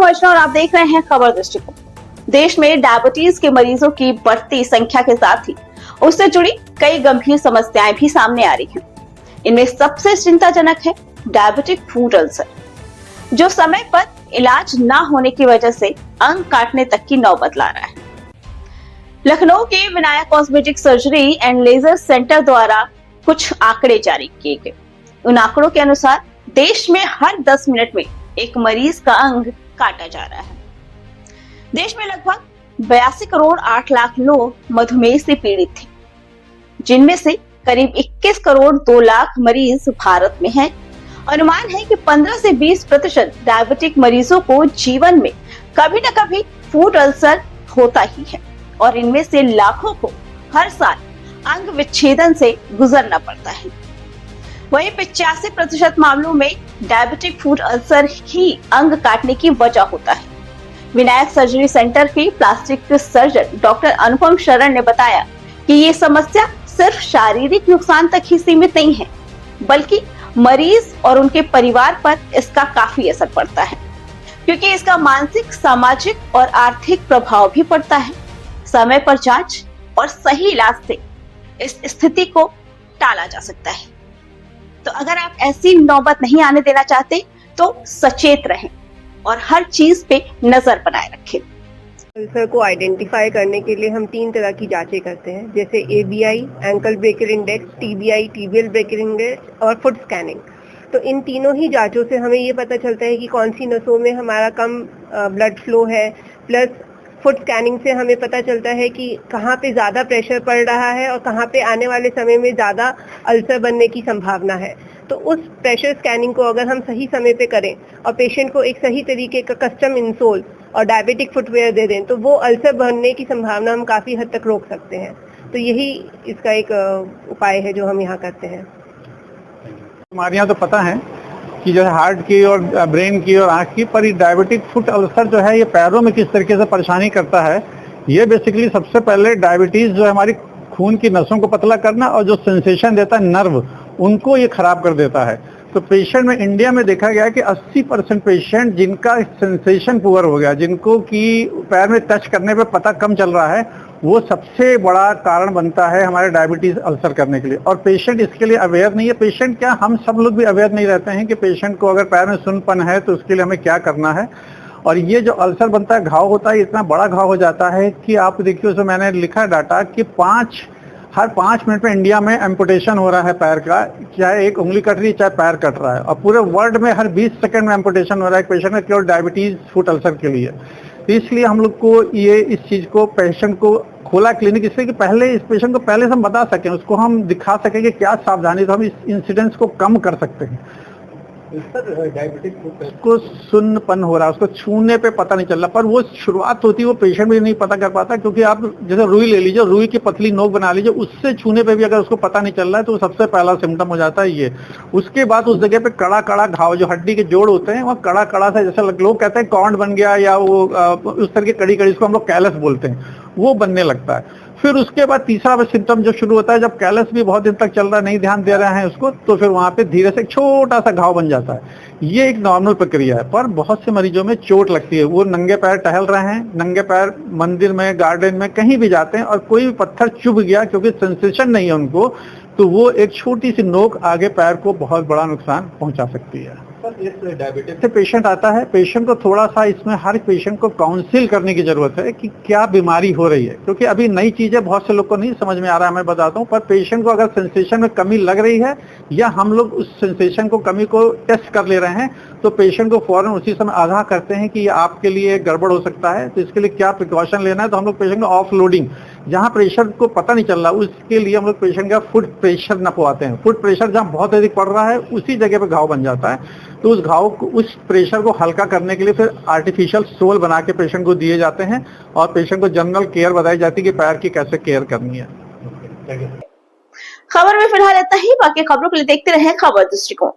अर्चना और आप देख रहे हैं खबर दृष्टिकोण। देश में डायबिटीज के मरीजों की बढ़ती संख्या के साथ ही उससे जुड़ी कई गंभीर समस्याएं भी सामने आ रही हैं। इनमें सबसे चिंताजनक है डायबिटिक फूट अल्सर, जो समय पर इलाज न होने की वजह से अंग काटने तक की नौबत ला रहा है। लखनऊ के Vinayak cosmetic surgery and laser centre द्वारा कुछ आंकड़े जारी किए गए। उन आंकड़ों के अनुसार देश में हर 10 मिनट में एक मरीज का अंग काटा जा रहा है। देश में लगभग 82 करोड़ 8 लाख लोग मधुमेह से पीड़ित थे, जिनमें से करीब 21 करोड़ 2 लाख मरीज भारत में हैं। अनुमान है कि 15 से 20% डायबिटिक मरीजों को जीवन में कभी न कभी फूड अल्सर होता ही है और इनमें से लाखों को हर साल अंग विच्छेदन से गुजरना पड़ता है। वहीं 85% मामलों में डायबिटिक फूड अल्सर ही अंग काटने की वजह होता है। विनायक सर्जरी सेंटर के प्लास्टिक सर्जन डॉक्टर अनुपम शरण ने बताया कि ये समस्या सिर्फ शारीरिक नुकसान तक ही सीमित नहीं है, बल्कि मरीज और उनके परिवार पर इसका काफी असर पड़ता है, क्योंकि इसका मानसिक, सामाजिक और आर्थिक प्रभाव भी पड़ता है। समय पर जांच और सही इलाज से इस स्थिति को टाला जा सकता है। तो अगर आप ऐसी नौबत नहीं आने देना चाहते तो सचेत रहें और हर चीज पे नजर बनाए रखें। अल्सर को आइडेंटिफाई करने के लिए हम 3 तरह की जांचें करते हैं, जैसे ABI, ankle breaker index, TBI, tibial breaker index और फुट स्कैनिंग। तो इन तीनों ही जांचों से हमें ये पता चलता है कि कौन सी नसों में हमारा कम ब्लड फ्लो है। प्लस फुट स्कैनिंग से हमें पता चलता है कि कहाँ पे ज़्यादा प्रेशर पड़ रहा है और कहाँ पे आने वाले समय में ज़्यादा अल्सर बनने की संभावना है। तो उस प्रेशर स्कैनिंग को अगर हम सही समय पे करें और पेशेंट को एक सही तरीके का कस्टम इंसोल और डायबिटिक फुटवेयर दे दें, तो वो अल्सर बनने की संभावना हम काफ़ी हद तक रोक सकते हैं। तो यही इसका एक उपाय है जो हम यहाँ करते हैं। बीमारियाँ तो पता है कि जैसे हार्ट की और ब्रेन की और आँख की, पर ये डायबिटिक फुट अल्सर जो है ये पैरों में किस तरीके से परेशानी करता है। ये बेसिकली सबसे पहले डायबिटीज जो है हमारी खून की नसों को पतला करना और जो सेंसेशन देता है नर्व, उनको ये खराब कर देता है। तो पेशेंट में इंडिया में देखा गया कि 80% पेशेंट जिनका सेंसेशन पुअर हो गया, जिनको कि पैर में टच करने पे पता कम चल रहा है, वो सबसे बड़ा कारण बनता है हमारे डायबिटीज अल्सर करने के लिए। और पेशेंट इसके लिए अवेयर नहीं है। पेशेंट क्या, हम सब लोग भी अवेयर नहीं रहते हैं कि पेशेंट को अगर पैर में सुन्नपन है तो उसके लिए हमें क्या करना है। और ये जो अल्सर बनता है, घाव होता है, इतना बड़ा घाव हो जाता है कि आप देखिए, उसमें मैंने लिखा डाटा कि हर 5 मिनट में इंडिया में एम्पुटेशन हो रहा है पैर का, चाहे एक उंगली कट रही है चाहे पैर कट रहा है। और पूरे वर्ल्ड में हर 20 सेकंड में एम्पुटेशन हो रहा है एक पेशेंट में, केवल डायबिटीज फुट अल्सर के लिए। तो इसलिए हम लोग को ये इस चीज को, पेशेंट को खोला क्लिनिक, इसलिए कि पहले इस पेशेंट को पहले से हम बता सकें, उसको हम दिखा सकें कि क्या सावधानी, तो हम इस इंसिडेंट्स को कम कर सकते हैं। डायबिटिक को सुन्नपन हो रहा है, उसको छूने पे पता नहीं चल रहा, पर वो शुरुआत होती है वो पेशेंट भी नहीं पता कर पाता, क्योंकि आप जैसे रुई ले लीजिए, रुई की पतली नोक बना लीजिए, उससे छूने पे भी अगर उसको पता नहीं चल रहा है तो सबसे पहला सिम्टम हो जाता है ये। उसके बाद उस जगह पे कड़ा कड़ा घाव, जो हड्डी के जोड़ होते हैं, वहाँ कड़ा कड़ा सा, जैसे लोग कहते हैं कॉन्ड बन गया, या वो उस तरह की कड़ी कड़ी, इसको हम लोग कैलस बोलते हैं, वो बनने लगता है। फिर उसके बाद तीसरा सिम्टम जो शुरू होता है, जब कैलस भी बहुत दिन तक चल रहा है, नहीं ध्यान दे रहे हैं उसको, तो फिर वहां पे धीरे से छोटा सा घाव बन जाता है। ये एक नॉर्मल प्रक्रिया है, पर बहुत से मरीजों में चोट लगती है। वो नंगे पैर टहल रहे हैं, नंगे पैर मंदिर में, गार्डन में, कहीं भी जाते हैं और कोई भी पत्थर चुभ गया, क्योंकि सेंसेशन नहीं है उनको, तो वो एक छोटी सी नोक आगे पैर को बहुत बड़ा नुकसान पहुंचा सकती है। इस डायबिटीज से पेशेंट आता है, पेशेंट को थोड़ा सा इसमें हर पेशेंट को काउंसिल करने की जरूरत है कि क्या बीमारी हो रही है, क्योंकि अभी नई चीजें बहुत से लोग को नहीं समझ में आ रहा है। मैं बताता हूँ, पर पेशेंट को अगर सेंसेशन में कमी लग रही है या हम लोग उस सेंसेशन को, कमी को टेस्ट कर ले रहे हैं, तो पेशेंट को फौरन उसी समय आगाह करते हैं कि ये आपके लिए गड़बड़ हो सकता है। तो इसके लिए क्या प्रिकॉशन लेना है, तो हम लोग पेशेंट को ऑफ लोडिंग, जहाँ प्रेशर को पता नहीं चल रहा, उसके लिए हम लोग पेशेंट का फुट प्रेशर नपवाते हैं। फुट प्रेशर जहाँ बहुत अधिक पड़ रहा है, उसी जगह पे घाव बन जाता है, तो उस घाव को, उस प्रेशर को हल्का करने के लिए फिर आर्टिफिशियल सोल बना के पेशेंट को दिए जाते हैं और पेशेंट को जनरल केयर बताई जाती है कि पैर की कैसे केयर करनी है। खबर में फिलहाल इतना ही। बाकी खबरों के लिए देखते रहें खबर दृष्टिकोण।